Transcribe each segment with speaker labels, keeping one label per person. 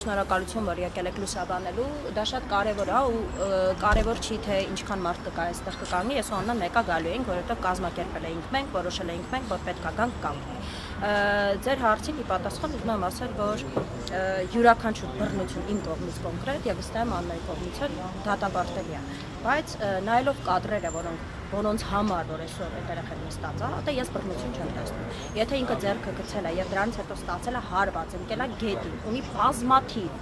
Speaker 1: Շնորհակալություն, որ եկել եք լուսաբանելու, դա շատ կարևոր է ու կարևոր չի թե ինչքան մարդ կկա այստեղ կկանգնի, ես ու Աննան մեկա գալու էինք, որովհետև կազմակերպել էինք մենք, որոշել էինք մենք, որ պետք է գանք կամ։ Ձեր հարցին ի պատասխան ուզում եմ ասել, որ յուրաքանչյուր բռնություն իմ կողմից կոնկրետ եւ վստահ եմ Աննայի կողմից դատապարտելի է, բայց նայելով կադրերը, որոնց համար որ այսօր այդ երեխան նստած է, դա ես բռնություն չեմ տեսնում։ Եթե ինքը ձեռքը գցել է եւ դրանից հետո ստացել է հարված, ընկել է գետին, ունի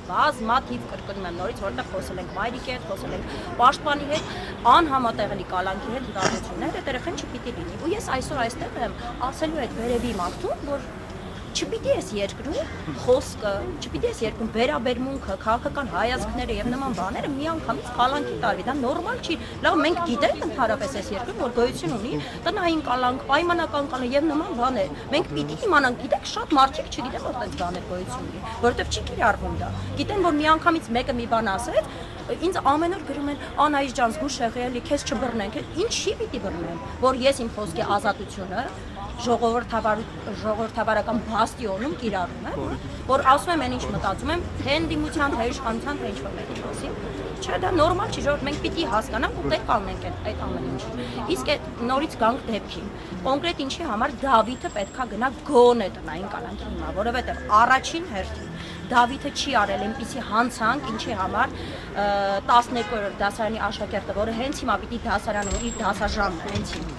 Speaker 1: բազմաթիվ կրկնում եմ նորից, որտեղ խոսել ենք մայրիկի հետ, խոսել ենք պաշտպանի հետ, անհամատեղելի կալանքի հետ հիվանդություններ, այդ երեխան չպիտի լինի։ Ու ես այսօր այստեղ եմ ասելու այդ վերևի մարդուն, որ չպիտի ես երկրում խոսքը, չպիտի ես երկրում վերաբերմունքը, քաղաքական հայացքները եւ նման բաները միանգամից կալանքի տարվի, դա նորմալ չի։ Լավ, մենք գիտենք ընդհանրապես այս երկրում, որ գոյություն ունի տնային կալանք, պայմանական կալանք եւ նման բաներ։ Մենք պիտի իմանանք, գիտեք, շատ մարդիկ չգիտեն, որ այդպես բաներ գոյություն ունի, որովհետեւ չի կիրառվում դա։ Գիտեն, որ միանգամից մեկը մի բան ասեց, ինձ ամեն օր գրում են Անահիտ ջան, զգուշ եղի, էլի քեզ չբռնենք։ Ինչի պիտի բռնեն, որ ես իմ խոսքի ազատությունը ժողովրդավարական բաստիոնում կիրառում եմ, որ ասում եմ այն ինչ մտածում եմ, թե ընդդիմության, թե իշխանության, թե ինչ-որ մեկի մասին։ Չէ, դա նորմալ չի, ժողովուրդ մենք պիտի հասկանանք ու տեղ կանգնենք այդ ամեն ինչը։ Իսկ այդ նորից գանք դեպքին։ Կոնկրետ ինչի համար Դավիթը պետքա գնա գոնե տնային կալանքի հիմա, որովհետև առաջին հերթին Դավիթը չի արել այնպիսի հանցանք, ինչի համար 12-րդ դասարանի աշակերտը, որը հենց հիմա պիտի դասարանում իր դասաժամն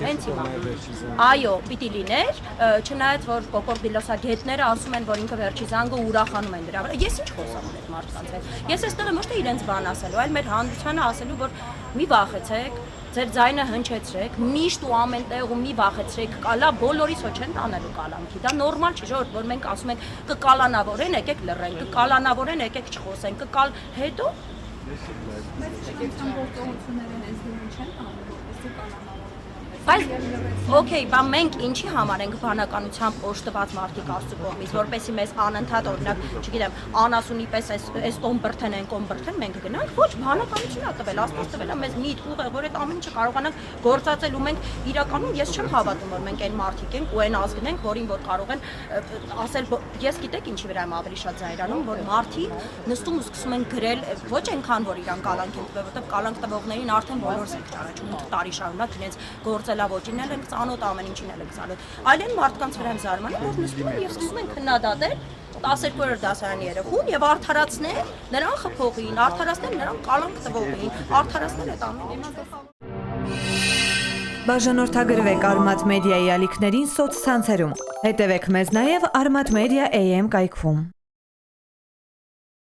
Speaker 1: հենց հիմա։ Այո, պիտի լիներ, չնայած որ կոկորդիլոսագետները ասում են, որ ինքը վերջի զանգը ուրախանում են դրա վրա։ Ես ինչ խոսամ այդ մարդկանց հետ։ Ես այստեղ եմ ոչ թե իրենց բան ասելու, այլ մեր հանրությանը ասելու, որ մի վախեցեք, ձեր ձայնը հնչեցրեք, միշտ ու ամեն տեղ ու մի վախեցրեք, կալա բոլորիս հո չեն տանելու կալանքի։ Դա նորմալ չի, ժողովուրդ, որ մենք ասում ենք կկալանավորեն, եկեք լռենք, կկալանավորեն, եկեք չխոսենք, հետո Բայց օքեյ, բա մենք ինչի համար ենք բանականությամբ օժտված մարդիկ Աստծո կողմից, որպեսզի մեզ անընդհատ օրինակ, չգիտեմ, անասունի պես այս տոմբրթեն են կոմբրթեն մենք գնանք, ոչ բանականություն է տվել, Աստված տվել է մեզ միտք ուղեղ, որ այդ ամեն ինչը կարողանանք գործածել ու մենք իրականում ես չեմ հավատում, որ մենք այն մարդիկ ենք ու այն ազգն ենք, որին որ կարող են ասել, ես գիտեք ինչի վրա եմ ավելի շատ զայրանում, որ մարդիկ նստում ու սկսում են գրել ոչ այնքան որ իրան կալանք են տվել, որովհետև կալանք տվողներին արդեն բոլորս ենք ճանաչում 8 տարի շարունակ իրենց գործելավոճին էլ ենք ծանոթ, ամեն ինչին էլ ենք ծանոթ։ Այլ այն մարդկանց վրա եմ զարմանում, որ նստում են եւ սկսում են քննադատել 12-րդ դասարանի երեխուն եւ արդարացնել նրան խփողին, արդարացնել նրան կալանք տվողին, արդարացնել այդ ամեն ինչը։
Speaker 2: Բաժանորդագրվեք Արմատ մեդիայի ալիքներին սոցցանցերում։ Հետևեք մեզ նաև Արմատ Մեդիա AM կայքում։